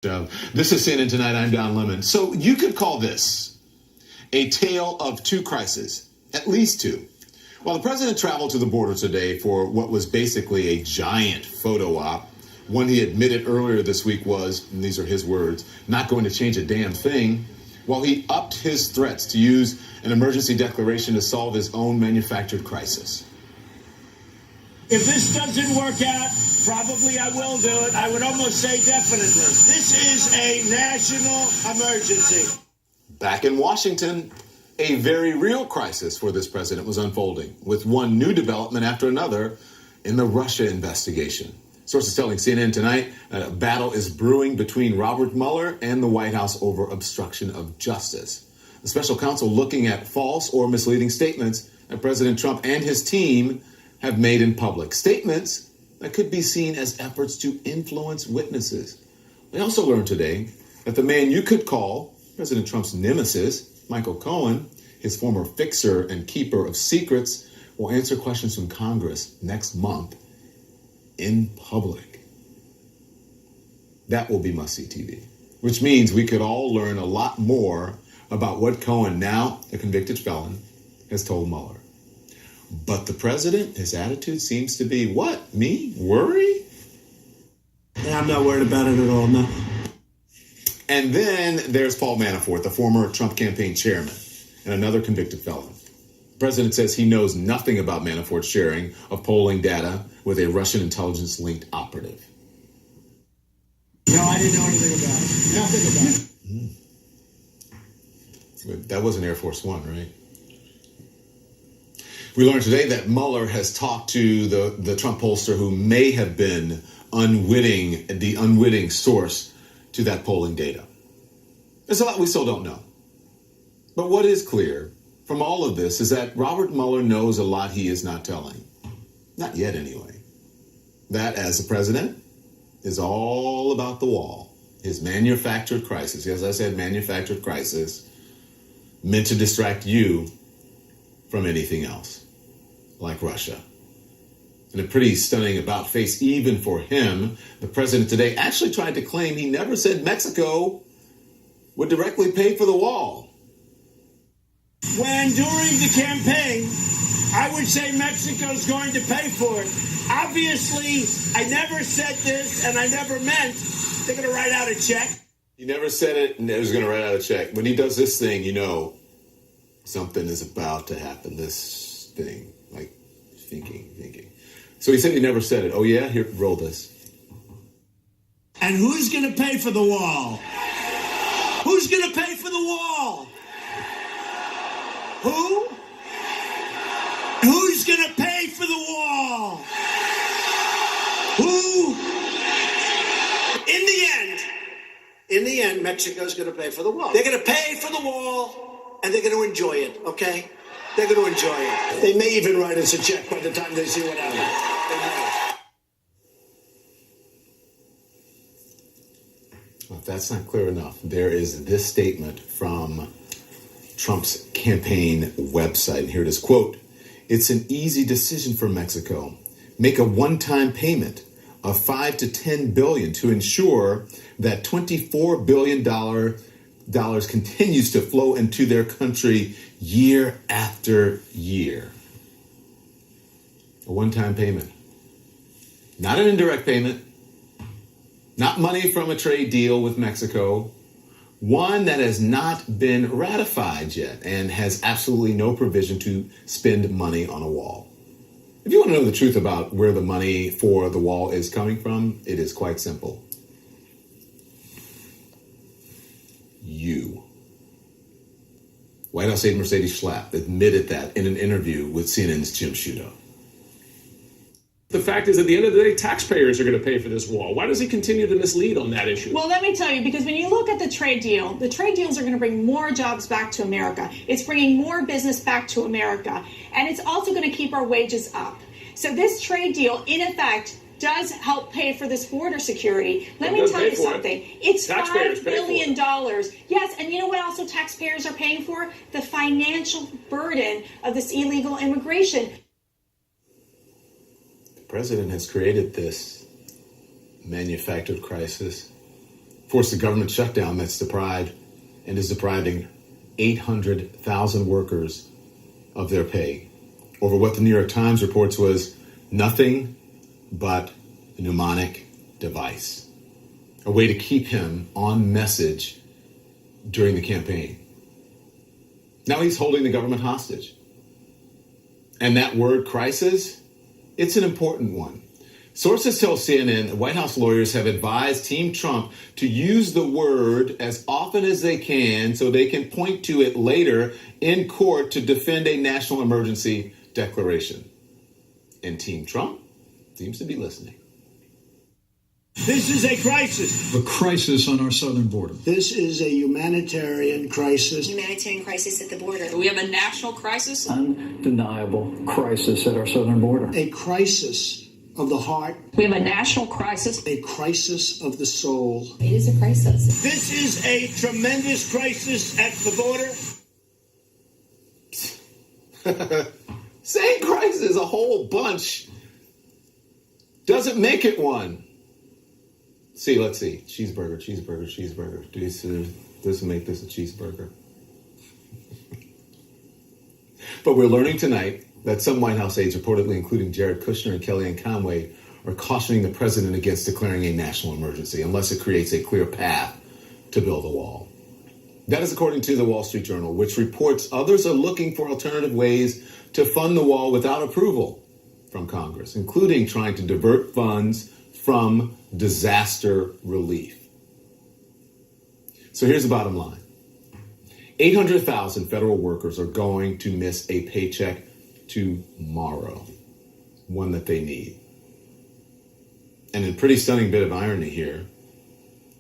This is CNN Tonight. I'm Don Lemon. So you could call this a tale of two crises, at least two. While the president traveled to the border today for what was basically a giant photo op, one he admitted earlier this week was, and these are his words, not going to change a damn thing, while he upped his threats to use an emergency declaration to solve his own manufactured crisis. If this doesn't work out, probably I will do it. I would almost say definitely. This is a national emergency. Back in Washington, a very real crisis for this president was unfolding, with one new development after another in the Russia investigation. Sources telling CNN Tonight a battle is brewing between Robert Mueller and the White House over obstruction of justice. The special counsel looking at false or misleading statements that President Trump and his team have made in public. Statements that could be seen as efforts to influence witnesses. We also learned today that the man you could call President Trump's nemesis, Michael Cohen, his former fixer and keeper of secrets, will answer questions from Congress next month in public. That will be must-see TV, which means we could all learn a lot more about what Cohen, now a convicted felon, has told Mueller. But the president, his attitude seems to be, what, me? Worry? Yeah, I'm not worried about it at all, no. And then there's Paul Manafort, the former Trump campaign chairman and another convicted felon. The president says he knows nothing about Manafort's sharing of polling data with a Russian intelligence-linked operative. No, I didn't know anything about it. Nothing about it. That wasn't Air Force One, right? We learned today that Mueller has talked to the Trump pollster who may have been the unwitting source to that polling data. There's a lot we still don't know. But what is clear from all of this is that Robert Mueller knows a lot he is not telling. Not yet, anyway. That, as the president, is all about the wall. His manufactured crisis. As I said, manufactured crisis meant to distract you from anything else, like Russia. And a pretty stunning about face even for him. The president today actually tried to claim he never said Mexico would directly pay for the wall. When during the campaign, I would say Mexico's going to pay for it. Obviously, I never said this, and I never meant they're going to write out a check. He never said it, and he was going to write out a check. When he does this thing, you know something is about to happen. This thing, like thinking. So he said he never said it. Oh, yeah? Here, roll this. And who's going to pay for the wall? Who's going to pay for the wall? Who? Who's going to pay for the wall? Who? In the end, Mexico's going to pay for the wall. They're going to pay for the wall, and they're going to enjoy it, okay? They're going to enjoy it. They may even write us a check by the time they see what happens. Well, if that's not clear enough, there is this statement from Trump's campaign website. And here it is, quote, "It's an easy decision for Mexico. Make a one-time payment of $5 to $10 billion to ensure that $24 billion continues to flow into their country year after year." A one-time payment. Not an indirect payment. Not money from a trade deal with Mexico. One that has not been ratified yet and has absolutely no provision to spend money on a wall. If you want to know the truth about where the money for the wall is coming from, it is quite simple. You. White House aide Mercedes Schlapp admitted that in an interview with CNN's Jim Sciutto. The fact is, at the end of the day, taxpayers are going to pay for this wall. Why does he continue to mislead on that issue? Well, let me tell you, because when you look at the trade deals are going to bring more jobs back to America. It's bringing more business back to America. And it's also going to keep our wages up. So this trade deal, in effect, does help pay for this border security. Let me tell you something. It's $5 billion. Yes, and you know what also taxpayers are paying for? The financial burden of this illegal immigration. The president has created this manufactured crisis forced a government shutdown that's deprived and is depriving 800,000 workers of their pay over what the New York Times reports was nothing but a mnemonic device, a way to keep him on message during the campaign. Now he's holding the government hostage. And that word crisis, it's an important one. Sources tell CNN that White House lawyers have advised Team Trump to use the word as often as they can so they can point to it later in court to defend a national emergency declaration. And Team Trump seems to be listening. This is a crisis. A crisis on our southern border. This is a humanitarian crisis. Humanitarian crisis at the border. We have a national crisis. Undeniable crisis at our southern border. A crisis of the heart. We have a national crisis. A crisis of the soul. It is a crisis. This is a tremendous crisis at the border. Saying crisis a whole bunch doesn't make it one. Let's see. Cheeseburger. This will make this a cheeseburger. But we're learning tonight that some White House aides, reportedly including Jared Kushner and Kellyanne Conway, are cautioning the president against declaring a national emergency unless it creates a clear path to build a wall. That is according to the Wall Street Journal, which reports others are looking for alternative ways to fund the wall without approval from Congress, including trying to divert funds from disaster relief. So here's the bottom line. 800,000 federal workers are going to miss a paycheck tomorrow, one that they need. And in a pretty stunning bit of irony here,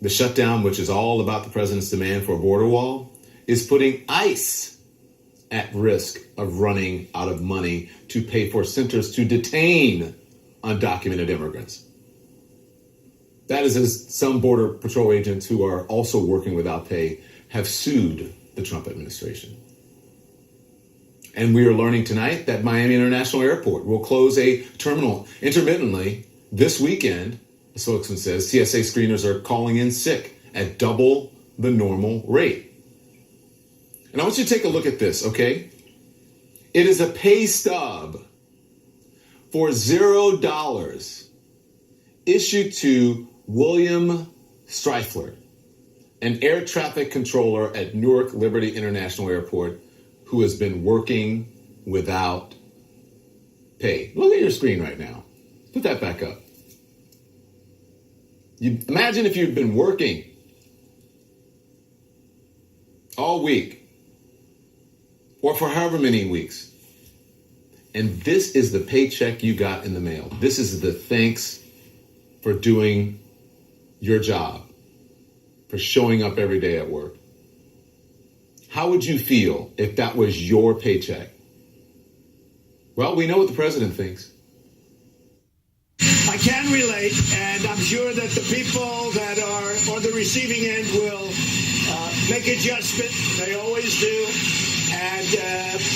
the shutdown, which is all about the president's demand for a border wall, is putting ICE at risk of running out of money to pay for centers to detain undocumented immigrants. That is as some Border Patrol agents who are also working without pay have sued the Trump administration. And we are learning tonight that Miami International Airport will close a terminal intermittently this weekend. A spokesman says TSA screeners are calling in sick at double the normal rate. And I want you to take a look at this, okay? It is a pay stub for $0 issued to William Streifler, an air traffic controller at Newark Liberty International Airport, who has been working without pay. Look at your screen right now. Put that back up. You imagine if you'd been working all week or for however many weeks, and this is the paycheck you got in the mail. This is the thanks for doing your job, for showing up every day at work. How would you feel if that was your paycheck? Well, we know what the president thinks. I can relate, and I'm sure that the people that are on the receiving end will make adjustment. They always do. And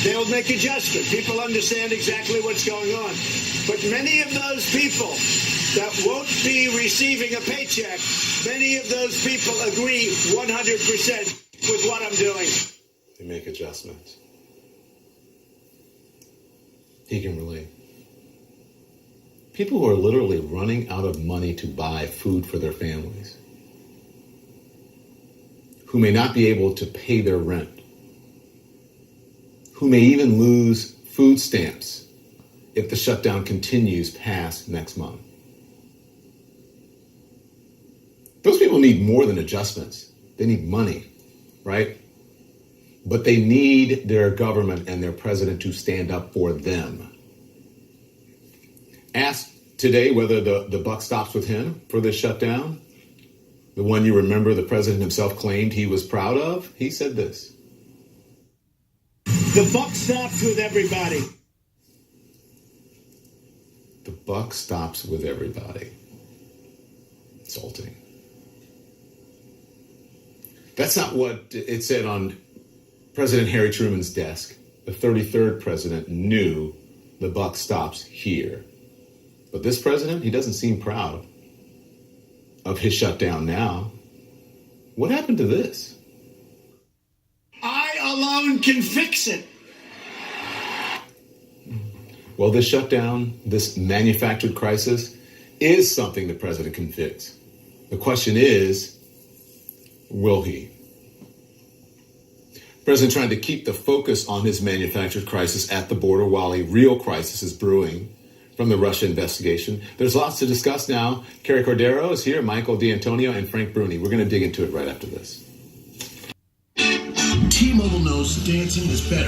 they'll make adjustment. People understand exactly what's going on. But many of those people that won't be receiving a paycheck, many of those people agree 100% with what I'm doing. They make adjustments. He can relate. People who are literally running out of money to buy food for their families, who may not be able to pay their rent, who may even lose food stamps if the shutdown continues past next month. Those people need more than adjustments. They need money, right? But they need their government and their president to stand up for them. Asked today whether the buck stops with him for this shutdown, the one you remember the president himself claimed he was proud of, he said this. The buck stops with everybody. The buck stops with everybody. Insulting. That's not what it said on President Harry Truman's desk. The 33rd president knew the buck stops here. But this president, he doesn't seem proud of his shutdown now. What happened to this? I alone can fix it. Well, this shutdown, this manufactured crisis, is something the president can fix. The question is, will he? The president trying to keep the focus on his manufactured crisis at the border while a real crisis is brewing from the Russia investigation. There's lots to discuss now. Carrie Cordero is here, Michael D'Antonio, and Frank Bruni. We're going to dig into it right after this. T-Mobile knows dancing is better